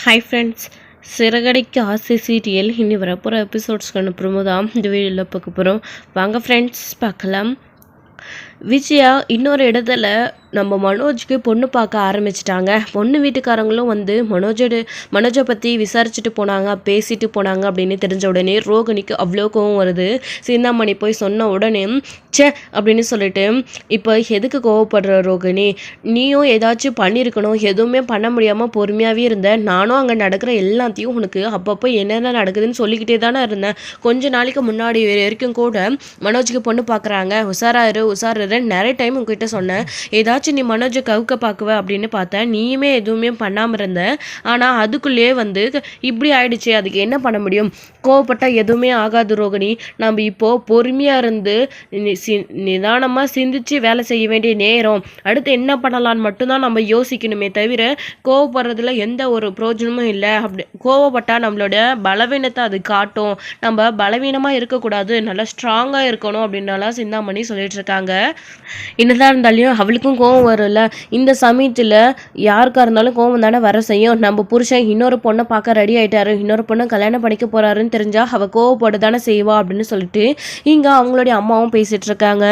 Hi friends, Siragadikka ஆசை serial இனி வரப்போகிற எபிசோட்ஸ்க்கான ப்ரோமோ தான் இந்த வீடியோவில் பார்க்க போகிறோம். வாங்க ஃப்ரெண்ட்ஸ் பார்க்கலாம். விஜயா இன்னொரு இடத்துல நம்ம மனோஜுக்கு பொண்ணு பார்க்க ஆரம்பிச்சிட்டாங்க. பொண்ணு வீட்டுக்காரங்களும் வந்து மனோஜை பற்றி விசாரிச்சுட்டு போனாங்க, பேசிட்டு போனாங்க அப்படின்னு தெரிஞ்ச உடனே ரோகிணிக்கு அவ்வளோ கோவம் வருது. சிந்தாமணி போய் சொன்ன உடனே சே அப்படின்னு சொல்லிட்டு, இப்போ எதுக்கு கோவப்படுற ரோகிணி, நீயும் ஏதாச்சும் பண்ணியிருக்கணும், எதுவுமே பண்ண முடியாமல் பொறுமையாகவே இருந்தேன். நானும் அங்கே நடக்கிற எல்லாத்தையும் உனக்கு அப்பப்போ என்னென்ன நடக்குதுன்னு சொல்லிக்கிட்டே தானே இருந்தேன். கொஞ்ச நாளைக்கு முன்னாடி வரைக்கும் கூட மனோஜுக்கு பொண்ணு பார்க்குறாங்க, உசாரு நிறைய டைம் உங்ககிட்ட சொன்னேன். ஏதாச்சும் நீ மனோஜை கவுக்க பார்க்குவ அப்படின்னு பார்த்தேன். நீயுமே எதுவுமே பண்ணாமல் இருந்த. ஆனால் அதுக்குள்ளேயே வந்து இப்படி ஆயிடுச்சு. அதுக்கு என்ன பண்ண முடியும்? கோவப்பட்டால் எதுவுமே ஆகாது ரோகிணி. நம்ம இப்போது பொறுமையாக இருந்து நிதானமாக சிந்திச்சு வேலை செய்ய வேண்டிய நேரம். அடுத்து என்ன பண்ணலான்னு மட்டும்தான் நம்ம யோசிக்கணுமே தவிர கோவப்படுறதுல எந்த ஒரு பிரயோஜனமும் இல்லை. அப்படி கோவப்பட்டால் நம்மளோட பலவீனத்தை அது காட்டும். நம்ம பலவீனமாக இருக்கக்கூடாது, நல்லா ஸ்ட்ராங்காக இருக்கணும் அப்படின்னாலாம் சிந்தாமணி சொல்லிட்டு இருக்காங்க. என்னதான் இருந்தாலும் அவளுக்கும் கோவம் வரும்ல. இந்த சமயத்தில் யாருக்காக இருந்தாலும் கோவம் தானே வர செய்யும். நம்ம புருஷன் இன்னொரு பொண்ணை பார்க்க ரெடி ஆகிட்டாரு, இன்னொரு பொண்ணை கல்யாணம் பண்ணிக்க போகிறாருன்னு தெரிஞ்சா அவள் கோவப்பட்டு தானே செய்வா அப்படின்னு சொல்லிட்டு இங்கே அவங்களுடைய அம்மாவும் பேசிகிட்டு இருக்காங்க.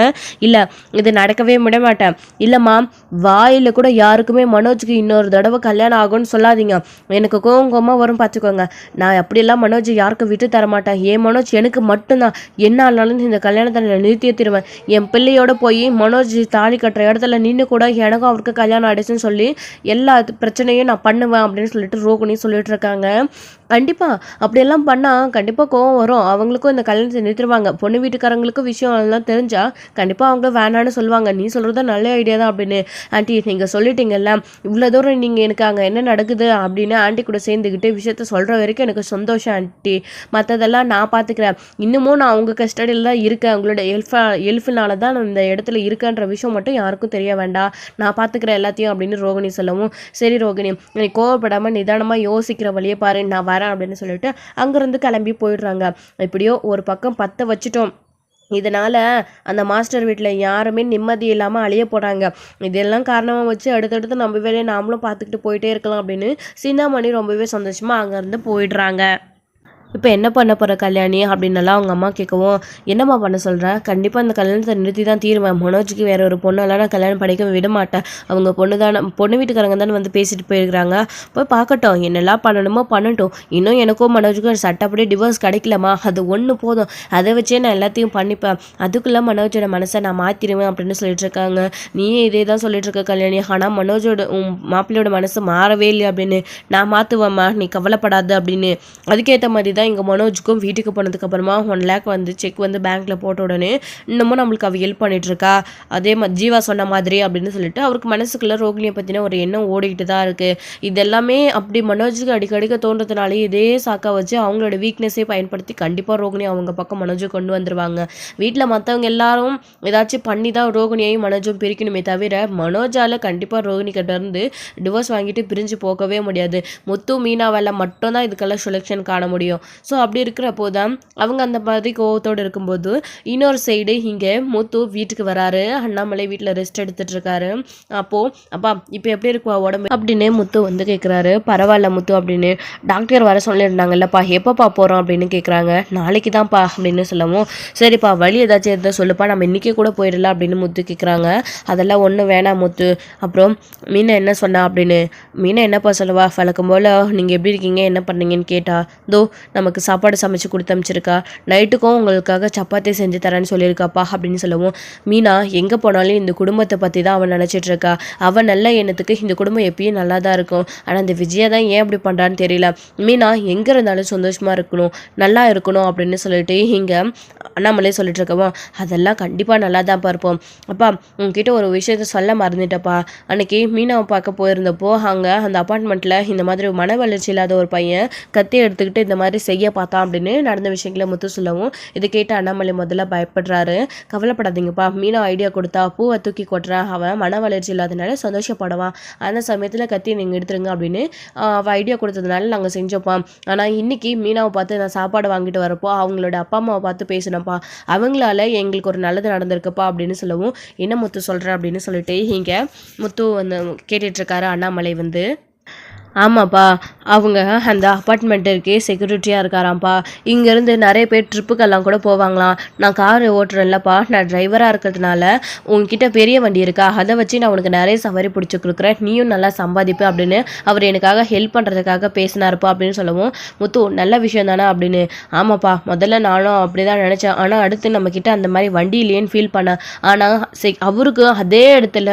இல்லை, இது நடக்கவே விட மாட்டேன். இல்லைம்மா, வாயில் கூட யாருக்குமே மனோஜுக்கு இன்னொரு தடவை கல்யாணம் ஆகும்னு சொல்லாதீங்க. எனக்கு கோவமாக வரும் பார்த்துக்கோங்க. நான் அப்படியெல்லாம் மனோஜ் யாருக்கும் விட்டு தர மாட்டேன். ஏன் மனோஜ் எனக்கு மட்டும்தான். என்ன ஆனாலும் இந்த கல்யாணத்தை நான் நிறுத்தியே தருவேன். என் பிள்ளையோட போய் மனோஜ் தாலி கட்டுற இடத்துல நின்று கூட எனக்கும் அவருக்கு கல்யாணம் ஆயிடுச்சுன்னு சொல்லி எல்லா பிரச்சனையும் நான் பண்ணுவேன் அப்படின்னு சொல்லிட்டு ரோகிணி சொல்லிட்டு இருக்காங்க. கண்டிப்பாக அப்படியெல்லாம் பண்ணால் கண்டிப்பாக கோவம் வரும். அவங்களுக்கும் இந்த கல்யாணத்தை நிறுத்திடுவாங்க. பொண்ணு வீட்டுக்காரங்களுக்கும் விஷயம் எல்லாம் தெரிஞ்சால் கண்டிப்பாக அவங்க வேணான்னு சொல்லுவாங்க. நீ சொல்கிறது நல்ல ஐடியா தான் அப்படின்னு. ஆண்டி, நீங்கள் சொல்லிட்டீங்கல்ல, இவ்வளோ தூரம் நீங்கள் எனக்கு அங்கே என்ன நடக்குது அப்படின்னு ஆண்டி கூட சேர்ந்துக்கிட்டு விஷயத்த சொல்கிற வரைக்கும் எனக்கு சந்தோஷம் ஆண்டி. மற்றதெல்லாம் நான் பார்த்துக்கிறேன். இன்னமும் நான் அவங்க கஸ்டடியில் தான் இருக்கேன். அவங்களோட ஹெல்ப்னால தான் நான் இந்த இடத்துல இருக்கேன்ற விஷயம் மட்டும் யாருக்கும் தெரிய வேண்டாம். நான் பார்த்துக்கிறேன் எல்லாத்தையும் அப்படின்னு ரோகிணி சொல்லவும், சரி ரோகிணி, நீ கோவப்படாமல் நிதானமாக யோசிக்கிற வழியை பாரு, நான் வரேன் அப்படின்னு சொல்லிட்டு அங்கேருந்து கிளம்பி போயிடுறாங்க. இப்படியோ ஒரு பக்கம் 10 வச்சுட்டோம். இதனால் அந்த மாஸ்டர் வீட்டில் யாருமே நிம்மதி இல்லாமல் அழிய போகிறாங்க. இதெல்லாம் காரணமாக வச்சு அடுத்தடுத்து நம்ம வேலையை நாமளும் பார்த்துக்கிட்டு போயிட்டே இருக்கலாம் அப்படின்னு சிந்தாமணி ரொம்பவே சந்தோஷமாக அங்கேருந்து போயிடுறாங்க. இப்போ என்ன பண்ண போகிற கல்யாணி அப்படின்னலாம் அவங்க அம்மா கேட்கவும், என்னம்மா பண்ண சொல்கிற? கண்டிப்பாக அந்த கல்யாணத்தை நிறுத்தி தான் தீருவேன். மனோஜுக்கு வேறு ஒரு பொண்ணெல்லாம் நான் கல்யாணம் படிக்க விட மாட்டேன். அவங்க பொண்ணு வீட்டுக்காரங்க தானே வந்து பேசிட்டு போயிருக்கிறாங்க. போய் பார்க்கட்டும், என்னெல்லாம் பண்ணணுமோ பண்ணட்டும். இன்னும் எனக்கும் மனோஜுக்கும் சட்டப்படி டிவோர்ஸ் கிடைக்கலம்மா, அது ஒன்று போதும். அதை வச்சே நான் எல்லாத்தையும் பண்ணிப்பேன். அதுக்குள்ளே மனோஜோட மனசை நான் மாற்றிடுவேன் அப்படின்னு சொல்லிட்டு இருக்காங்க. நீயே இதே தான் சொல்லிட்டு இருக்க கல்யாணி. ஆனால் மனோஜோட மாப்பிள்ளையோட மனசு மாறவே இல்லை அப்படின்னு. நான் மாற்றுவேம்மா, நீ கவலைப்படாது அப்படின்னு. அதுக்கேற்ற மாதிரி தான் இங்கே மனோஜுக்கும் வீட்டுக்கு போனதுக்கு அப்புறமா 1 lakh வந்து செக் வந்து பேங்க்ல போட்ட உடனே இன்னமும் நம்மளுக்கு அவ ஹெல்ப் பண்ணிட்டு இருக்கா. அதே மாதிரி ஜீவா சொன்ன மாதிரி அப்படின்னு சொல்லிட்டு அவருக்கு மனசுக்குள்ள ரோகிணியை பற்றின ஒரு எண்ணம் ஓடிக்கிட்டு தான் இருக்கு. இதெல்லாமே அப்படி மனோஜுக்கு அடிக்கடிக்க தோன்றதுனாலே இதே சாக்கா வச்சு அவங்களோட வீக்னஸே பயன்படுத்தி கண்டிப்பாக ரோகிணி அவங்க பக்கம் மனோஜை கொண்டு வந்துருவாங்க. வீட்டில் மற்றவங்க எல்லாரும் ஏதாச்சும் பண்ணி தான் ரோகிணியையும் மனோஜும் பிரிக்கணுமே தவிர மனோஜால கண்டிப்பாக ரோகிணி கிட்ட இருந்து டிவோர்ஸ் வாங்கிட்டு பிரிஞ்சு போகவே முடியாது. முத்து மீனாவால் மட்டும்தான் இதுக்கெல்லாம் செலெக்ஷன் காண முடியும். ஸோ அப்படி இருக்கிறப்போ தான் அவங்க அந்த மாதிரி கோவத்தோடு இருக்கும்போது இன்னொரு சைடு இங்கே முத்து வீட்டுக்கு வராரு. அண்ணாமலை வீட்டில் ரெஸ்ட் எடுத்துட்டு இருக்காரு. அப்போது அப்பா இப்போ எப்படி இருக்குவா உடம்பு அப்படின்னு முத்து வந்து கேட்குறாரு. பரவாயில்ல முத்து அப்படின்னு. டாக்டர் வர சொல்லியிருந்தாங்கல்லப்பா, எப்போப்பா போகிறோம் அப்படின்னு கேட்குறாங்க. நாளைக்கு தான்ப்பா அப்படின்னு சொல்லவும், சரிப்பா வழி ஏதாச்சும் இருந்தால் சொல்லுப்பா, நம்ம இன்றைக்கே கூட போயிடலாம் அப்படின்னு முத்து கேட்குறாங்க. அதெல்லாம் ஒன்றும் வேணாம் முத்து. அப்புறம் மீனா என்ன சொன்னா அப்படின்னு. மீனா என்னப்பா சொல்லுவா, வழக்கம் போல் நீங்கள் எப்படி இருக்கீங்க என்ன பண்ணீங்கன்னு கேட்டா, தோ நமக்கு சாப்பாடு சமைச்சு கொடுத்து அனுப்பிச்சிருக்கா, நைட்டுக்கும் உங்களுக்காக சப்பாத்தி செஞ்சு தரேன்னு சொல்லியிருக்காப்பா அப்படின்னு சொல்லவும், மீனா எங்கே போனாலும் இந்த குடும்பத்தை பற்றி தான் அவன் நினச்சிட்டு இருக்கா. அவன் நல்ல எண்ணத்துக்கு இந்த குடும்பம் எப்பயும் நல்லா தான் இருக்கும். ஆனால் இந்த விஜயா தான் ஏன் அப்படி பண்ணுறான்னு தெரியல. மீனா எங்கே இருந்தாலும் சந்தோஷமாக இருக்கணும், நல்லா இருக்கணும் அப்படின்னு சொல்லிட்டு இங்கே அண்ணாமலே சொல்லிட்டு இருக்கவா, அதெல்லாம் கண்டிப்பாக நல்லா தான் பார்ப்போம். அப்பா உங்ககிட்ட ஒரு விஷயத்த சொல்ல மறந்துட்டப்பா, அன்னைக்கு மீனாவை பார்க்க போயிருந்தப்போ அங்கே அந்த அப்பார்ட்மெண்ட்டில் இந்த மாதிரி மன வளர்ச்சி இல்லாத ஒரு பையன் கத்தி எடுத்துக்கிட்டு இந்த மாதிரி செய்ய பார்த்தான் அப்படின்னு நடந்த விஷயங்களை முத்து சொல்லவும், இதை கேட்டு அண்ணாமலை முதல்ல பயப்படுறாரு. கவலைப்படாதீங்கப்பா, மீனா ஐடியா கொடுத்தா பூவை தூக்கி கொட்டுறான், அவன் மன வளர்ச்சி இல்லாதனால சந்தோஷப்படுவான். அந்த சமயத்தில் கத்தி நீங்கள் எடுத்துருங்க அப்படின்னு அவள் ஐடியா கொடுத்ததுனால நாங்கள் செஞ்சோப்பா. ஆனால் இன்னைக்கு மீனாவை பார்த்து நான் சாப்பாடு வாங்கிட்டு வரப்போ அவங்களோட அப்பா அம்மாவை பார்த்து பேசினப்பா, அவங்களால எங்களுக்கு ஒரு நல்லது நடந்திருக்குப்பா அப்படின்னு சொல்லவும், என்ன முத்து சொல்கிறேன் அப்படின்னு சொல்லிட்டு இங்கே முத்து வந்து கேட்டுட்ருக்காரு அண்ணாமலை வந்து. ஆமாப்பா, அவங்க அந்த அப்பார்ட்மெண்ட்டுக்கு செக்யூரிட்டியாக இருக்காராம்ப்பா. இங்கேருந்து நிறைய பேர் ட்ரிப்புக்கெல்லாம் கூட போவாங்களாம். நான் கார் ஓட்டுறேன்லப்பா, நான் டிரைவராக இருக்கிறதுனால உன்கிட்ட பெரிய வண்டி இருக்கா, அதை வச்சு நான் உனக்கு நிறைய சவாரி பிடிச்சி கொடுக்குறேன், நீயும் நல்லா சம்பாதிப்ப அப்படின்னு அவர் எனக்காக ஹெல்ப் பண்ணுறதுக்காக பேசினாருப்பா அப்படின்னு சொல்லவும், முத்து நல்ல விஷயம் தானே அப்படின்னு. ஆமாப்பா, முதல்ல நானும் அப்படி தான் நினச்சேன். ஆனால் அடுத்து நம்மக்கிட்ட அந்த மாதிரி வண்டி இல்லையேன்னு ஃபீல் பண்ணேன். ஆனால் அவருக்கும் அதே இடத்துல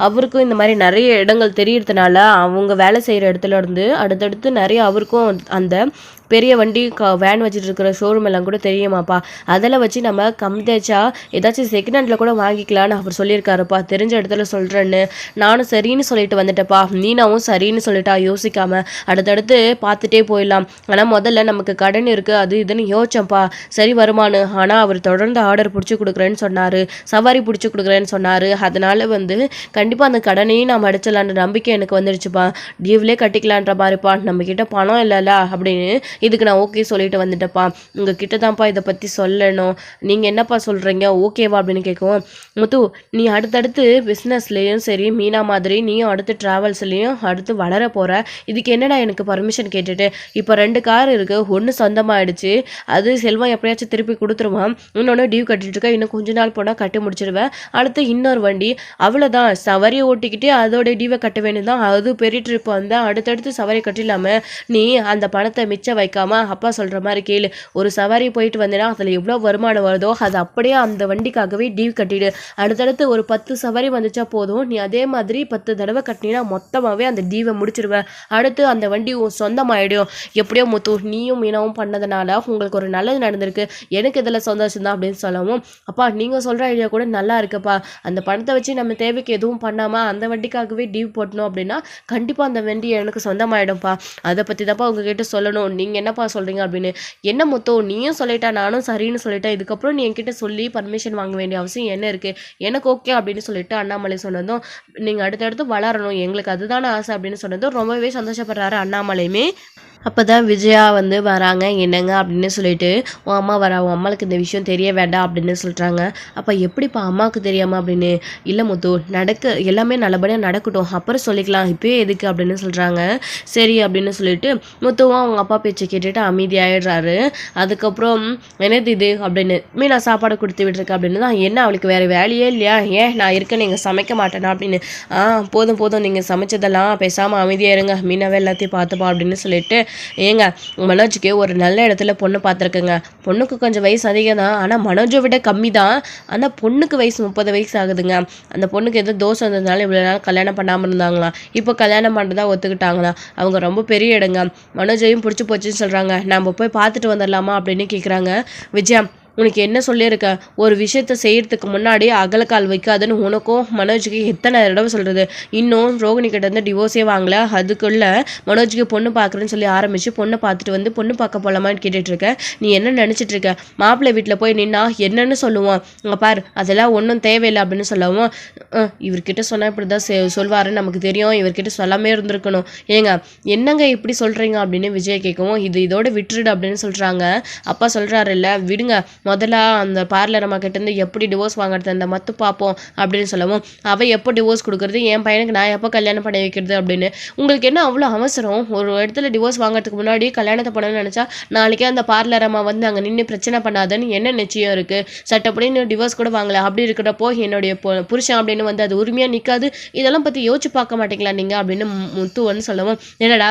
அவருக்கும் இந்த மாதிரி நிறைய இடங்கள் தெரியறதுனால அவங்க வேலை செய்கிற இடத்துல இருந்து அடுத்தடுத்து நிறைய அவருக்கும் அந்த பெரிய வண்டி வேன் வச்சுட்டு இருக்கிற ஷோரூம் எல்லாம் கூட தெரியுமாப்பா. அதில் வச்சு நம்ம கம்மியாச்சா ஏதாச்சும் செகண்ட் ஹேண்டில் கூட வாங்கிக்கலான்னு அவர் சொல்லியிருக்காருப்பா. தெரிஞ்ச இடத்துல சொல்கிறேன்னு நானும் சரின்னு சொல்லிட்டு வந்துட்டேப்பா. நீனாவும் சரின்னு சொல்லிட்டா யோசிக்காமல் அடுத்தடுத்து பார்த்துட்டே போயிடலாம். ஆனால் முதல்ல நமக்கு கடன் இருக்குது அது இதுன்னு யோசிச்சேன்ப்பா, சரி வருமானு. ஆனால் அவர் தொடர்ந்து ஆர்டர் பிடிச்சி கொடுக்குறேன்னு சொன்னார், சவாரி பிடிச்சி கொடுக்குறேன்னு சொன்னார். அதனால் கண்டிப்பாக அந்த கடனையும் நாம் அடிச்சிடலான்ற நம்பிக்கை எனக்கு வந்துடுச்சுப்பா. டியூவிலே கட்டிக்கலான்ற மாதிரிப்பா. நம்மக்கிட்ட பணம் இல்லைல்ல அப்படின்னு இதுக்கு நான் ஓகே சொல்லிட்டு வந்துட்டேப்பா. உங்கள் கிட்ட தான்ப்பா இதை பற்றி சொல்லணும், நீங்கள் என்னப்பா சொல்கிறீங்க, ஓகேவா அப்படின்னு கேட்கவும், முத்து நீ அடுத்தடுத்து பிஸ்னஸ்லேயும் சரி மீனா மாதிரி நீயும் அடுத்து ட்ராவல்ஸ்லேயும் அடுத்து வளர போகிற, இதுக்கு என்னடா எனக்கு பர்மிஷன் கேட்டுட்டு. இப்போ 2 கார் இருக்குது, ஒன்று சொந்தமாகிடுச்சு, அது செல்வம் எப்படியாச்சும் திருப்பி கொடுத்துருவான், இன்னொன்று டியூ கட்டிட்டு இருக்க, இன்னும் கொஞ்ச நாள் போனால் கட்டி முடிச்சிடுவேன், அடுத்து இன்னொரு வண்டி, அவ்வளோதான் சவாரியை ஓட்டிக்கிட்டு அதோட டியூவை கட்ட வேண்டியதான். அது பெரிய ட்ரிப் வந்தால் அடுத்தடுத்து சவாரி கட்டிடலாமல் நீ அந்த பணத்தை மிச்சம் வைக்காம அப்பா சொல்கிற மாதிரி கேளு. ஒரு சவாரி போயிட்டு வந்தேன்னா அதில் எவ்வளோ வருமானம் வருதோ அது அப்படியே அந்த வண்டிக்காகவே டியூ கட்டிடு. அடுத்தடுத்து ஒரு 10 சவாரி வந்துச்சா போதும், நீ அதே மாதிரி 10 தடவை கட்டினா மொத்தமாகவே அந்த டியூவை முடிச்சிடுவேன். அடுத்து அந்த வண்டி சொந்தமாயிடும். எப்படியோ முத்து நீயும் மீனாவும் பண்ணதுனால உங்களுக்கு ஒரு நல்லது நடந்திருக்கு, எனக்கு இதில் சந்தோஷம் தான் அப்படின்னு சொல்லவும், அப்பா நீங்கள் சொல்கிற ஐடியா கூட நல்லா இருக்குப்பா. அந்த பணத்தை வச்சு நம்ம தேவைக்கு எதுவும் பண்ணாமல் அந்த வண்டிக்காகவே டியூ போட்டணும் அப்படின்னா கண்டிப்பாக அந்த வண்டி எனக்கு சொந்தமாயிடும்ப்பா. அதை பற்றி தான்ப்பா உங்ககிட்ட சொல்லணும், நீங்கள் என்னப்பா சொல்கிறீங்க அப்படின்னு. என்ன மொத்தம் நீயும் சொல்லிட்டா நானும் சரின்னு சொல்லிட்டேன், இதுக்கப்புறம் நீ என்கிட்ட சொல்லி பர்மிஷன் வாங்க வேண்டிய அவசியம் என்ன இருக்குது, எனக்கு ஓகே அப்படின்னு சொல்லிட்டு அண்ணாமலை சொன்னதும், நீங்கள் அடுத்தடுத்து வளரணும் எங்களுக்கு அதுதானே ஆசை அப்படின்னு சொன்னதும் ரொம்பவே சந்தோஷப்படுறாரு அண்ணாமலையுமே. அப்போ தான் விஜயா வராங்க. என்னங்க அப்படின்னு சொல்லிட்டு, உன் அம்மா வரா, உன் அம்மாவுக்கு இந்த விஷயம் தெரிய வேண்டாம் அப்படின்னு சொல்கிறாங்க. அப்போ எப்படிப்பா அம்மாவுக்கு தெரியாமல் அப்படின்னு. இல்லை முத்து எல்லாமே நல்லபடியாக நடக்கட்டும், அப்புறம் சொல்லிக்கலாம், இப்போயே எதுக்கு அப்படின்னு சொல்கிறாங்க. சரி அப்படின்னு சொல்லிட்டு முத்துவும் அவங்க அப்பா பேச்சை கேட்டுட்டு அமைதியாகிடுறாரு. அதுக்கப்புறம் என்னது இது அப்படின்னு, மீனா சாப்பாடு கொடுத்து விட்டுருக்க அப்படின்னு தான். என்ன அவளுக்கு வேறு வேலையே இல்லையா, ஏன் நான் இருக்கேன் நீங்கள் சமைக்க மாட்டேனா அப்படின்னு. போதும் போதும் நீங்கள் சமைச்சதெல்லாம் பேசாமல் அமைதியாக இருங்க, மீனாவே எல்லாத்தையும் பார்த்துப்பா அப்படின்னு சொல்லிட்டு, ஏங்க மனோஜுக்கு ஒரு நல்ல இடத்துல பொண்ணு பார்த்துருக்குங்க. பொண்ணுக்கு கொஞ்சம் வயசு அதிகம் தான், ஆனால் மனோஜை விட கம்மி தான். ஆனால் பொண்ணுக்கு வயசு 30 வயசு ஆகுதுங்க. அந்த பொண்ணுக்கு எதோ தோசை வந்ததுனால இவ்வளோ நாள் கல்யாணம் பண்ணாமல் இருந்தாங்களாம், இப்போ கல்யாணம் பண்ணுறதா ஒத்துக்கிட்டாங்களாம். அவங்க ரொம்ப பெரிய இடங்க, மனோஜையும் பிடிச்சி போச்சுன்னு சொல்கிறாங்க. நம்ம போய் பார்த்துட்டு வந்துடலாமா அப்படின்னு கேட்குறாங்க. விஜயா உனக்கு என்ன சொல்லியிருக்க, ஒரு விஷயத்த செய்கிறதுக்கு முன்னாடி அகலக்கால் வைக்காதுன்னு உனக்கும் மனோஜுக்கு எத்தனை தடவை சொல்கிறது. இன்னும் ரோகிணி கிட்ட இருந்து டிவோர்ஸே வாங்கல, அதுக்குள்ளே மனோஜுக்கு பொண்ணு பார்க்குறேன்னு சொல்லி ஆரம்பித்து பொண்ணை பார்த்துட்டு பொண்ணு பார்க்க போகலாமான்னு கேட்டுட்ருக்க. நீ என்ன நினச்சிட்டு இருக்க, மாப்பிள்ளை வீட்டில் போய் நின்னா என்னன்னு சொல்லுவான், அங்கே பார் அதெல்லாம் ஒன்றும் தேவையில்லை அப்படின்னு சொல்லவும், இவர்கிட்ட சொன்னால் இப்படி தான் சொல்வாருன்னு நமக்கு தெரியும், இவர்கிட்ட சொல்லாமே இருந்திருக்கணும். ஏங்க என்னங்க இப்படி சொல்கிறீங்க அப்படின்னு விஜய் கேட்கவும், இதோட விட்டுருடு அப்படின்னு சொல்கிறாங்க. அப்பா சொல்கிறாரு இல்லை விடுங்க, முதல்ல அந்த பார்லர் அம்மா கிட்டேருந்து எப்படி டிவோர்ஸ் வாங்குறது அந்த மத்து பார்ப்போம் அப்படின்னு சொல்லவும், அவள் எப்போ டிவோர்ஸ் கொடுக்குறது, என் பையனுக்கு நான் எப்போ கல்யாணம் பண்ணி வைக்கிறது அப்படின்னு. உங்களுக்கு என்ன அவ்வளோ அவசரம், ஒரு இடத்துல டிவோர்ஸ் வாங்குறதுக்கு முன்னாடி கல்யாணத்தை பண்ணணும்னு நினச்சா நாளைக்கே அந்த பார்லர் அம்மா அங்கே நின்று பிரச்சனை பண்ணாதுன்னு என்ன நிச்சயம் இருக்குது. சட்டப்படி இன்னும் டிவோர்ஸ் கூட வாங்கலை, அப்படி இருக்கிறப்போ என்னுடைய புருஷன் அப்படின்னு அது உரிமையாக நிற்காது. இதெல்லாம் பற்றி யோசிச்சு பார்க்க மாட்டீங்களா நீங்கள் அப்படின்னு முத்துவன்னு சொல்லவும், என்னடா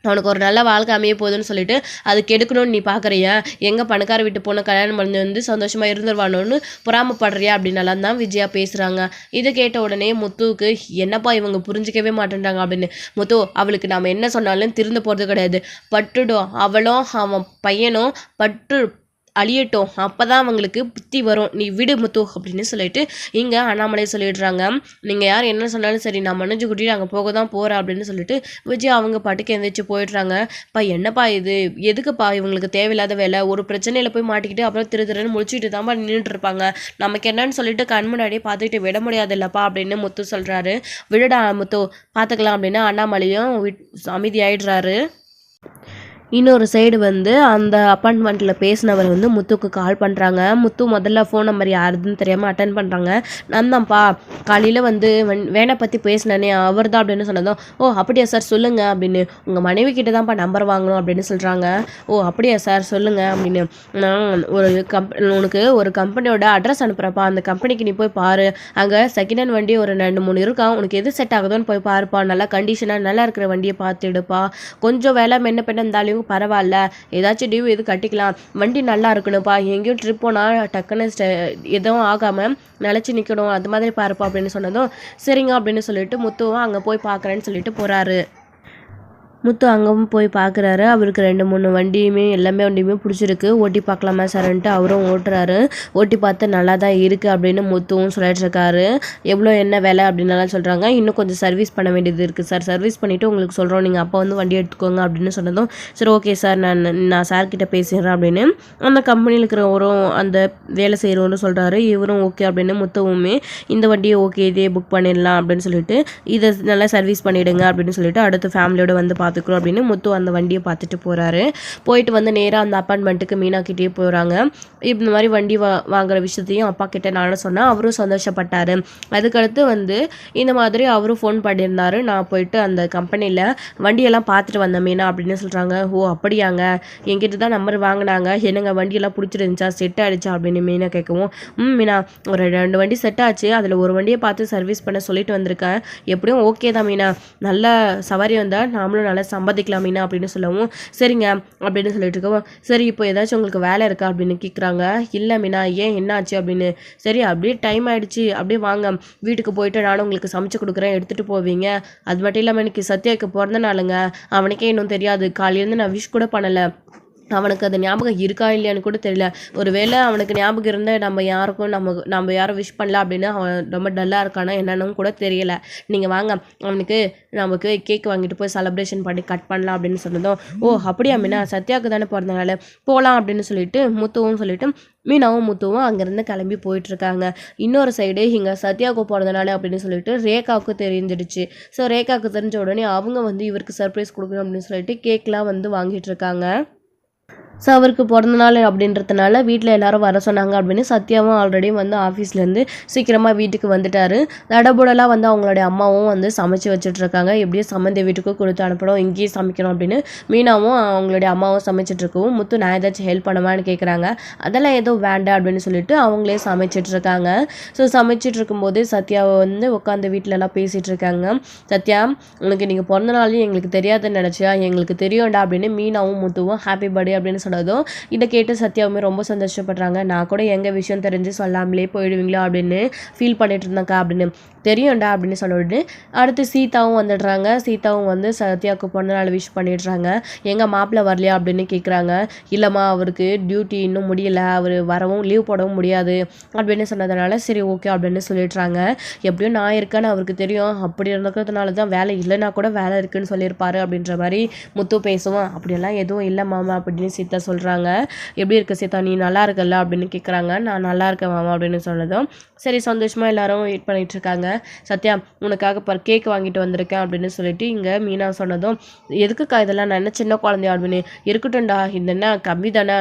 அவனுக்கு ஒரு நல்ல வாழ்க்கை அமைய போகுதுன்னு சொல்லிட்டு அது கெடுக்கணும்னு நீ பார்க்குறியா, எங்கள் பணக்கார வீட்டு பொண்ணு கல்யாணம் பண்ணி சந்தோஷமாக இருந்துருவானோன்னு பொறாமப்படுறியா அப்படின்னாலாம் தான் விஜயா பேசுகிறாங்க. இதை கேட்ட உடனே முத்துவுக்கு என்னப்பா இவங்க புரிஞ்சிக்கவே மாட்டேன்றாங்க அப்படின்னு. முத்து அவளுக்கு நாம் என்ன சொன்னாலும் திருந்து போகிறது கிடையாது, பட்டுடும் அவளும் அவன் பையனும் பட்டு அழியட்டும், அப்போ தான் அவங்களுக்கு புத்தி வரும், நீ விடு முத்து அப்படின்னு சொல்லிட்டு இங்கே அண்ணாமலை சொல்லிடுறாங்க. நீங்கள் யார் என்ன சொன்னாலும் சரி, நான் மனோஜ் கூட்டிட்டு அங்கே போக தான் போகிறேன் அப்படின்னு சொல்லிட்டு விஜய் அவங்க பாட்டுக்கு எந்திரிச்சு போயிடுறாங்க. என்னப்பா இது, எதுக்குப்பா இவங்களுக்கு தேவையில்லாத வேலை, ஒரு பிரச்சனையில் போய் மாட்டிக்கிட்டு அப்புறம் திருன்னு முடிச்சுட்டு தான் நின்றுட்டு இருப்பாங்க, நமக்கு என்னன்னு சொல்லிட்டு கண் முன்னாடியே பார்த்துக்கிட்டு விட முடியாது இல்லைப்பா அப்படின்னு முத்து சொல்கிறாரு. விடுடா முத்து பார்த்துக்கலாம் அப்படின்னு அண்ணாமலையும் அமைதியாயிடுறாரு. இன்னொரு சைடு வந்து அந்த அப்பார்ட்மெண்ட்டில் பேசினவர் வந்து முத்துக்கு கால் பண்ணுறாங்க. முத்து முதல்ல ஃபோன் நம்பர் யாருதுன்னு தெரியாமல் அட்டன் பண்ணுறாங்க. நான் தான்ப்பா காலையில் வந்து வேனை பற்றி பேசினேனே அவர் தான் அப்படின்னு சொன்னதும், ஓ அப்படியா சார் சொல்லுங்கள் அப்படின்னு, உங்கள் மனைவி கிட்ட தான்ப்பா நம்பர் வாங்கணும் அப்படின்னு சொல்கிறாங்க. ஓ அப்படியா சார் சொல்லுங்கள் அப்படின்னு, நான் உனக்கு ஒரு கம்பெனியோட அட்ரஸ் அனுப்புகிறப்பா, அந்த கம்பெனிக்கு நீ போய் பாரு, அங்கே செகண்ட் ஹேண்ட் வண்டி ஒரு 2-3 இருக்கா, உனக்கு எது செட் ஆகுதோன்னு போய் பாருப்பா, நல்லா கண்டிஷனாக நல்லா இருக்கிற வண்டியை பார்த்து எடுப்பா, கொஞ்சம் வேலை மென்ன பெண்ண இருந்தாலும் பரவாயில்ல, ஏதாச்சும் டியூ எது கட்டிக்கலாம், வண்டி நல்லா இருக்கணும்ப்பா, எங்கேயும் ட்ரிப் போனால் டக்குன்னு எதுவும் ஆகாமல் நிலச்சி நிற்கணும், அது மாதிரி பாருப்பா அப்படின்னு சொன்னதும் சரிங்க அப்படின்னு சொல்லிட்டு முத்துவும் அங்கே போய் பார்க்குறேன்னு சொல்லிட்டு போகிறாரு. முத்து அங்கவும் போய் பார்க்குறாரு. அவருக்கு 2-3 வண்டியுமே பிடிச்சிருக்கு. ஓட்டி பார்க்கலாமா சார்ன்ட்டு அவரும் ஓட்டுறாரு. ஓட்டி பார்த்து நல்லா தான் இருக்குது அப்படின்னு முத்துவும் சொல்லிட்டுருக்காரு. எவ்வளோ என்ன விலை அப்படின்னலாம் சொல்கிறாங்க. இன்னும் கொஞ்சம் சர்வீஸ் பண்ண வேண்டியது இருக்குது சார், சர்வீஸ் பண்ணிவிட்டு உங்களுக்கு சொல்கிறோம், நீங்கள் அப்போ வந்து வண்டி எடுத்துக்கோங்க அப்படின்னு சொன்னதும் சரி ஓகே சார், நான் சார்கிட்ட பேசிடுறேன் அப்படின்னு அந்த கம்பெனியில் இருக்கிறவரும் அந்த வேலை செய்கிறவரும் சொல்கிறாரு. இவரும் ஓகே அப்படின்னு முத்துவுமே இந்த வண்டியை ஓகே இதே புக் பண்ணிடலாம் அப்படின்னு சொல்லிட்டு இதை நல்லா சர்வீஸ் பண்ணிவிடுங்க அப்படின்னு சொல்லிட்டு அடுத்து ஃபேமிலியோடு வந்து பார்த்துக்குறோம் அப்படின்னு முத்து அந்த வண்டியை பார்த்துட்டு போகிறாரு. போயிட்டு வந்து நேராக அந்த அப்பார்ட்மெண்ட்டுக்கு மீனாக்கிட்டே போகிறாங்க. இந்த மாதிரி வண்டி வாங்குற விஷயத்தையும் அப்பா கிட்டே நானும் சொன்னேன். அவரும் சந்தோஷப்பட்டார். அதுக்கடுத்து வந்து இந்த மாதிரி அவரும் ஃபோன் பண்ணியிருந்தார். நான் போயிட்டு அந்த கம்பெனியில் வண்டியெல்லாம் பார்த்துட்டு வந்தேன் மீனா அப்படின்னு சொல்கிறாங்க. ஓ அப்படியாங்க, என்கிட்ட தான் நம்பர் வாங்கினாங்க, என்னங்க வண்டியெல்லாம் பிடிச்சிருந்துச்சா, செட் ஆகிடுச்சா அப்படின்னு மீனா கேட்கவும், மீனா ஒரு 2 வண்டி செட் ஆச்சு, அதில் ஒரு வண்டியை பார்த்து சர்வீஸ் பண்ண சொல்லிட்டு வந்திருக்கேன், எப்படியும் ஓகே தான் மீனா, நல்ல சவாரி வந்தால் நாமளும் நல்லா சம்பாதிக்கலாம் மீனா அப்படின்னு சொல்லவும் சரிங்க அப்படின்னு சொல்லிட்டு இருக்கவும், சரி இப்போ ஏதாச்சும் உங்களுக்கு வேலை இருக்கா அப்படின்னு கேட்குறாங்க. இல்லை மீனா, ஏன் என்னாச்சு அப்படின்னு, சரி அப்படியே டைம் ஆகிடுச்சு, அப்படியே வாங்க வீட்டுக்கு போயிட்டு நானும் உங்களுக்கு சமைச்சு கொடுக்குறேன், எடுத்துகிட்டு போவீங்க, அது மட்டும் இல்லாமல் எனக்கு சத்யாவுக்கு பிறந்த நாளுங்க, அவனுக்கே இன்னும் தெரியாது, காலையிலேருந்து நான் விஷ் கூட பண்ணலை, அவனுக்கு அது ஞாபகம் இருக்கா இல்லையான்னு கூட தெரியல, ஒரு வேளை அவனுக்கு ஞாபகம் இருந்தால் நம்ம யாரும் விஷ் பண்ணல அப்படின்னு அவன் ரொம்ப டல்லாக இருக்கானா என்னன்னு கூட தெரியலை, நீங்கள் வாங்க அவனுக்கு நமக்கு கேக் வாங்கிட்டு போய் செலிப்ரேஷன் பண்ணி கட் பண்ணலாம் அப்படின்னு சொன்னதும், ஓ அப்படியா மீனா, சத்யாவுக்கு தானே பிறந்தனால போகலாம் அப்படின்னு சொல்லிட்டு முத்துவும் சொல்லிட்டு மீனாவும் முத்துவும் அங்கேருந்து கிளம்பி போயிட்டுருக்காங்க. இன்னொரு சைடு இங்கே சத்யாவுக்கு பிறந்தனால அப்படின்னு சொல்லிட்டு ரேகாவுக்கு தெரிஞ்சிடுச்சு. ஸோ ரேகாவுக்கு தெரிஞ்ச உடனே அவங்க வந்து இவருக்கு சர்ப்ரைஸ் கொடுக்கணும் அப்படின்னு சொல்லிட்டு கேக்லாம் வந்து வாங்கிட்டு இருக்காங்க. ஸோ அவருக்கு பிறந்த நாள் அப்படின்றதுனால வீட்டில் எல்லோரும் வர சொன்னாங்க அப்படின்னு சத்யாவும் ஆல்ரெடி வந்து ஆஃபீஸ்லேருந்து சீக்கிரமாக வீட்டுக்கு வந்துட்டார். தடபுடலாக வந்து அவங்களுடைய அம்மாவும் வந்து சமைச்சு வச்சுட்ருக்காங்க. எப்படியும் சம்மந்தி வீட்டுக்கும் கொடுத்து அனுப்பணும், இங்கேயும் சமைக்கணும் அப்படின்னு மீனாவும் அவங்களுடைய அம்மாவும் சமைச்சிட்ருக்கவும் முத்து நான் ஏதாச்சும் ஹெல்ப் பண்ணுவான்னு கேட்குறாங்க. அதெல்லாம் ஏதோ வேண்டாம் அப்படின்னு சொல்லிட்டு அவங்களே சமைச்சிட்ருக்காங்க. ஸோ சமைச்சிட்டு இருக்கும்போது சத்யாவை வந்து உட்காந்து வீட்டிலலாம் பேசிகிட்டு இருக்காங்க. சத்யா உனக்கு நீங்கள் பிறந்த நாளையும் எங்களுக்கு தெரியாதுன்னு நினச்சியா, எங்களுக்கு தெரியும்டா அப்படின்னு மீனாவும் முத்துவும் ஹாப்பி பர்த்டே அப்படின்னு சொன்னதும் இதை கேட்டு சத்யாவுமே ரொம்ப சந்தோஷப்படுறாங்க. நான் கூட எங்கள் விஷயம் தெரிஞ்சு சொல்லாமலே போயிடுவீங்களா அப்படின்னு ஃபீல் பண்ணிட்டு இருந்தாக்கா அப்படின்னு, தெரியும்டா அப்படின்னு சொன்ன அடுத்து சீதாவும் வந்துடுறாங்க. சீதாவும் வந்து சத்யாவுக்கு பிறந்த நாள் விஷ் பண்ணிடுறாங்க. எங்கள் மாப்பிள்ளை வரலையா அப்படின்னு கேட்குறாங்க. இல்லைம்மா அவருக்கு டியூட்டி இன்னும் முடியல, அவர் வரவும் லீவ் போடவும் முடியாது அப்படின்னு சொன்னதுனால சரி ஓகே அப்படின்னு சொல்லிடுறாங்க. எப்படியும் நான் இருக்கேன்னு அவருக்கு தெரியும், அப்படி இருக்கிறதுனால தான் வேலை இல்லைன்னா கூட வேலை இருக்குன்னு சொல்லியிருப்பாரு அப்படின்ற மாதிரி முத்து பேசுவோம். அப்படியெல்லாம் எதுவும் இல்லை மாமா அப்படின்னு சீதா சொல்கிறாங்க. எப்படி இருக்க சீதா, நீ நல்லா இருக்கல அப்படின்னு கேட்குறாங்க. நான் நல்லா இருக்கேன் மாமா அப்படின்னு சொன்னதும் சரி சந்தோஷமாக எல்லாரும் வெயிட் பண்ணிட்டு இருக்காங்க. சத்யா உனக்காக கேக் வாங்கிட்டு வந்திருக்கேன் அப்படின்னு சொல்லிட்டு இங்கே மீனா சொன்னதும் எதுக்குக்கா இதெல்லாம், நான் என்ன சின்ன குழந்தையா அப்படின்னு, இருக்கட்டும்டா இது என்ன கம்மி தானே,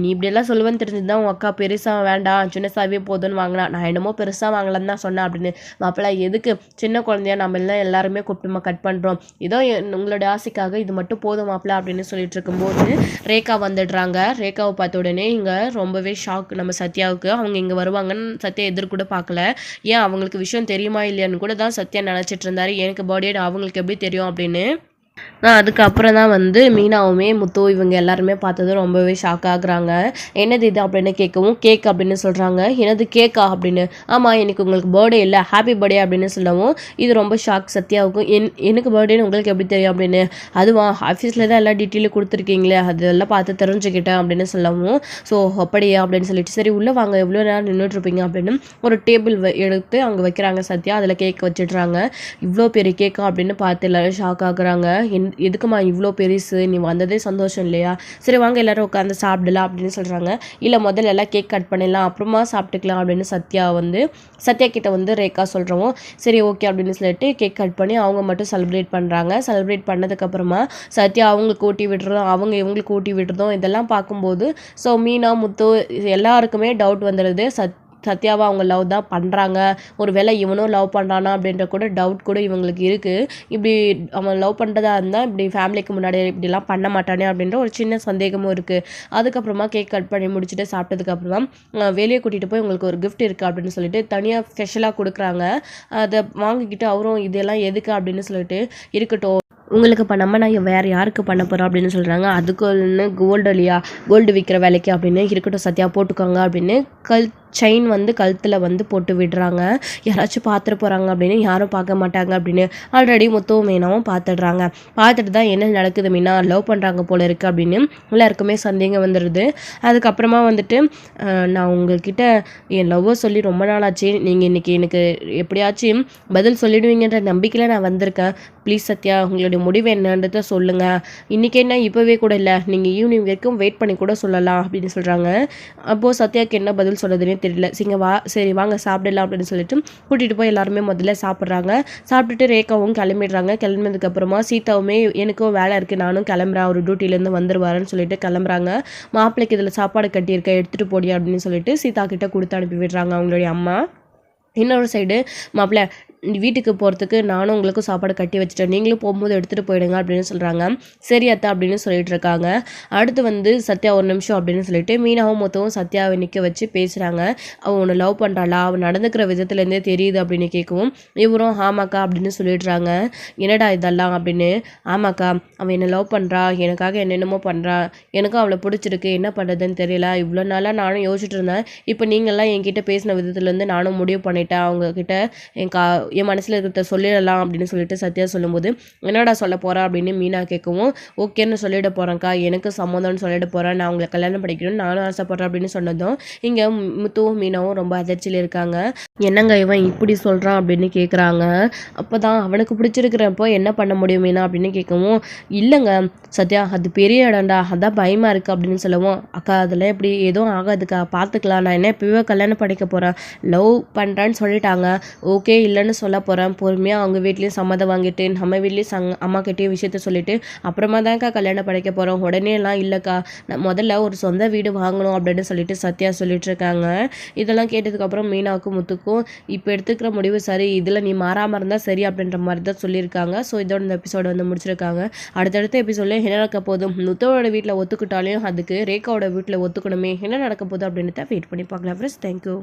நீ இப்படியெல்லாம் சொல்லுவேன்னு தெரிஞ்சுதான் உன் அக்கா பெருசாக வேண்டாம் சின்னசாவே போதுன்னு வாங்கினா, நான் என்னமோ பெருசாக வாங்கலான்னு தான் சொன்னேன் அப்படின்னு. மாப்பிள்ளை எதுக்கு சின்ன குழந்தையா, நம்ம எல்லாம் எல்லாருமே கூப்பிட்டுமா கட் பண்ணுறோம், இதோ உங்களுடைய ஆசைக்காக இது மட்டும் போதும் மாப்பிள்ளை அப்படின்னு சொல்லிட்டு இருக்கும்போது ரேகா வந்துடுறாங்க. ரேகாவை பார்த்த உடனே இங்கே ரொம்பவே ஷாக் நம்ம சத்யாவுக்கு. அவங்க இங்கே வருவாங்கன்னு சத்யா எதிர்கூட பார்க்கல. ஏன் அவங்களுக்கு விஷயம் தெரியுமா இல்லையான்னு கூட தான் சத்யா நினச்சிட்டு இருந்தாரு. எனக்கு பர்த்டே அவங்களுக்கு எப்படி தெரியும் அப்படின்னு. அதுக்கப்புறம் தான் வந்து மீனாவுமே முத்து இவங்க எல்லாருமே பார்த்தது ரொம்பவே ஷாக் ஆகுறாங்க. என்னது இது அப்படின்னு கேட்கவும் கேக் அப்படின்னு சொல்கிறாங்க. என்னது கேக்கா அப்படின்னு, ஆமாம் எனக்கு உங்களுக்கு பர்த்டே இல்லை ஹாப்பி பர்த்டே அப்படின்னு சொல்லவும் இது ரொம்ப ஷாக் சத்யாவுக்கும். எனக்கு பர்த்டேன்னு உங்களுக்கு எப்படி தெரியும் அப்படின்னு, அதுவா ஆஃபீஸில் தான் எல்லா டீட்டெயிலும் கொடுத்துருக்கீங்களே அதெல்லாம் பார்த்து தெரிஞ்சுக்கிட்டேன் அப்படின்னு சொல்லவும் ஸோ அப்படியா அப்படின்னு சொல்லிட்டு சரி உள்ளே வாங்க எவ்வளோ நேரம் நின்றுட்டுருப்பீங்க அப்படின்னு ஒரு டேபிள் எடுத்து அங்கே வைக்கிறாங்க சத்யா. அதில் கேக் வச்சிடுறாங்க. இவ்வளோ பெரிய கேக்கா அப்படின்னு பார்த்து எல்லோரும் ஷாக் ஆகுறாங்க. எதுக்குமா இவ்வளோ பெருசு, நீ வந்ததே சந்தோஷம் இல்லையா, சரி வாங்க எல்லோரும் உட்காந்து சாப்பிடலாம் அப்படின்னு சொல்கிறாங்க. இல்லை முதல்ல எல்லாம் கேக் கட் பண்ணிடலாம் அப்புறமா சாப்பிட்டுக்கலாம் அப்படின்னு சத்யா கிட்ட வந்து ரேகா சொல்கிறோம். சரி ஓகே அப்படின்னு சொல்லிட்டு கேக் கட் பண்ணி அவங்க மட்டும் செலிப்ரேட் பண்ணுறாங்க. செலிப்ரேட் பண்ணதுக்கப்புறமா சத்யா அவங்களுக்கு ஊட்டி விட்டுறதும் அவங்க இவங்களுக்கு ஊட்டி விட்டுறதும் இதெல்லாம் பார்க்கும்போது ஸோ மீனா முத்து எல்லாருக்குமே டவுட் வந்துடுது. சத்யாவை அவங்க லவ் தான் பண்ணுறாங்க, ஒரு வேளை இவனும் லவ் பண்ணுறானா அப்படின்ற கூட டவுட் கூட இவங்களுக்கு இருக்குது. இப்படி அவன் லவ் பண்ணுறதா இருந்தால் இப்படி ஃபேமிலிக்கு முன்னாடி இப்படிலாம் பண்ண மாட்டானே அப்படின்ற ஒரு சின்ன சந்தேகமும் இருக்குது. அதுக்கப்புறமா கேக் கட் பண்ணி முடிச்சுட்டு சாப்பிட்டதுக்கப்புறமா வெளியே கூட்டிகிட்டு போய் உங்களுக்கு ஒரு கிஃப்ட் இருக்குது அப்படின்னு சொல்லிட்டு தனியாக ஸ்பெஷலாக கொடுக்குறாங்க. அதை வாங்கிக்கிட்டு அவரும் இதெல்லாம் எதுக்கு அப்படின்னு சொல்லிட்டு இருக்கட்டும் உங்களுக்கு பண்ணாமல் நான் வேறு யாருக்கு பண்ண போகிறோம் அப்படின்னு சொல்கிறாங்க. அதுக்கு ஒன்று கோல்டு இல்லையா, கோல்டு விற்கிற வேலைக்கு அப்படின்னு இருக்கட்டும் சத்யா போட்டுக்கோங்க அப்படின்னு செயின் வந்து கழுத்தில் வந்து போட்டு விடுறாங்க. யாராச்சும் பார்த்துட்டு போகிறாங்க அப்படின்னு யாரும் பார்க்க மாட்டாங்க அப்படின்னு ஆல்ரெடி முத்துவும் மீனாவும் பார்த்துடுறாங்க. பார்த்துட்டு தான் என்ன நடக்குது, மீனா லவ் பண்ணுறாங்க போல இருக்குது அப்படின்னு எல்லாருக்குமே சந்தேகம் வந்துடுது. அதுக்கப்புறமா வந்துட்டு நான் உங்கள்கிட்ட என் லவ்வை சொல்லி ரொம்ப நாள் ஆச்சு, நீங்கள் இன்றைக்கி எனக்கு எப்படியாச்சும் பதில் சொல்லிடுவீங்கன்ற நம்பிக்கையில் நான் வந்திருக்கேன். ப்ளீஸ் சத்யா உங்களுடைய முடிவு என்னன்றதை சொல்லுங்கள். இன்றைக்கி என்ன இப்போவே கூட இல்லை, நீங்கள் ஈவினிங் வரைக்கும் வெயிட் பண்ணி கூட சொல்லலாம் அப்படின்னு சொல்கிறாங்க. அப்போது சத்யாவுக்கு என்ன பதில் சொல்கிறதுனே தெரியல. சரி வாங்க சாப்பிடலாம் அப்படின்னு சொல்லிட்டு கூட்டிகிட்டு போய் எல்லாருமே முதல்ல சாப்பிட்றாங்க. சாப்பிட்டுட்டு ரேகாவும் கிளம்பிடுறாங்க. கிளம்பினதுக்கப்புறமா சீதாவுமே எனக்கும் வேலை இருக்குது நானும் கிளம்புறேன், ஒரு டியூட்டிலேருந்து வந்துடுவாருன்னு சொல்லிட்டு கிளம்புறாங்க. மாப்பிள்ளைக்கு இதில் சாப்பாடு கட்டியிருக்க எடுத்துகிட்டு போடியா அப்படின்னு சொல்லிட்டு சீதா கிட்ட கொடுத்து அனுப்பி விடுறாங்க அவங்களுடைய அம்மா. இன்னொரு சைடு மாப்பிள்ளை வீட்டுக்கு போகிறதுக்கு நானும் உங்களுக்கும் சாப்பாடு கட்டி வச்சுட்டேன், நீங்களும் போகும்போது எடுத்துகிட்டு போயிடுங்க அப்படின்னு சொல்கிறாங்க. சரி அத்தா அப்படின்னு சொல்லிட்டு இருக்காங்க. அடுத்து வந்து சத்யா ஒரு நிமிஷம் அப்படின்னு சொல்லிட்டு மீனாவும் மொத்தமும் சத்யாவை நிற்க வச்சு பேசுகிறாங்க. அவன் உன்னை லவ் பண்ணுறாளா, அவன் நடந்துக்கிற விதத்துலேருந்தே தெரியுது அப்படின்னு கேட்கவும் இவரும் ஆமாக்கா அப்படின்னு சொல்லிடுறாங்க. என்னடா இதெல்லாம் அப்படின்னு. ஆமாக்கா அவன் என்னை லவ் பண்ணுறா, எனக்காக என்னென்னமோ பண்ணுறா, எனக்கும் அவளை பிடிச்சிருக்கு, என்ன பண்ணுறதுன்னு தெரியல, இவ்வளோ நாளாக நானும் யோசிச்சுட்டு இருந்தேன், இப்போ நீங்கள்லாம் என்கிட்ட பேசின விதத்துலேருந்து நானும் முடிவு பண்ணிட்டேன், அவங்கக்கிட்ட என் மனசில் இருக்கிறத சொல்லிடலாம் அப்படின்னு சொல்லிட்டு சத்யா சொல்லும்போது என்னடா சொல்ல போகிறா அப்படின்னு மீனா கேட்கவும் ஓகேன்னு சொல்லிட போகிறேன்க்கா, எனக்கு சம்மந்தம்னு சொல்லிட போகிறேன், நான் அவங்களை கல்யாணம் படிக்கணும்னு நானும் ஆசைப்பட்றேன் அப்படின்னு சொன்னதும் இங்கே முத்துவும் மீனாவும் ரொம்ப அதிர்ச்சியில் இருக்காங்க. என்னங்க இவன் இப்படி சொல்கிறான் அப்படின்னு கேட்குறாங்க. அப்போ தான் அவனுக்கு பிடிச்சிருக்கிறப்போ என்ன பண்ண முடியும் மீனா அப்படின்னு கேட்கவும் இல்லைங்க சத்யா அது பெரிய இடம்டா, அதான் பயமாக இருக்குது அப்படின்னு சொல்லவும் அக்கா அதெல்லாம் எப்படி எதுவும் ஆகாதுக்கா, பார்த்துக்கலாம், நான் என்ன இப்போவே கல்யாணம் படிக்க போகிறேன், லவ் பண்ணுறேன்னு சொல்லிட்டாங்க, ஓகே இல்லைன்னு சொல்ல போகிறேன், பொறுமையாக அவங்க வீட்லேயும் சம்மதம் வாங்கிட்டு நம்ம வீட்லேயும் அம்மா கிட்டேயும் விஷயத்த சொல்லிவிட்டு அப்புறமா தான்க்கா கல்யாணம் படிக்க போகிறோம், உடனே எல்லாம் இல்லைக்கா, நான் முதல்ல ஒரு சொந்த வீடு வாங்கணும் அப்படின்னு சொல்லிட்டு சத்யா சொல்லிட்டு இருக்காங்க. இதெல்லாம் கேட்டதுக்கப்புறம் மீனாவுக்கும் முத்துக்கும் இப்போ எடுத்துக்கிற முடிவு சரி, இதில் நீ மாறாமல் இருந்தால் சரி அப்படின்ற மாதிரி தான் சொல்லியிருக்காங்க. ஸோ இதோட இந்த எபிசோடு வந்து முடிச்சிருக்காங்க. அடுத்தடுத்த எபிசோடில் என்ன நடக்க போதும், முத்துவோட வீட்டில் ஒத்துக்கிட்டாலையும் அதுக்கு ரேகாவோட வீட்டில் ஒத்துக்கணுமே, என்ன நடக்க போகுது அப்படின்னு தான் வெயிட் பண்ணி பார்க்கலாம் ஃப்ரெண்ட்ஸ். தேங்க்யூ.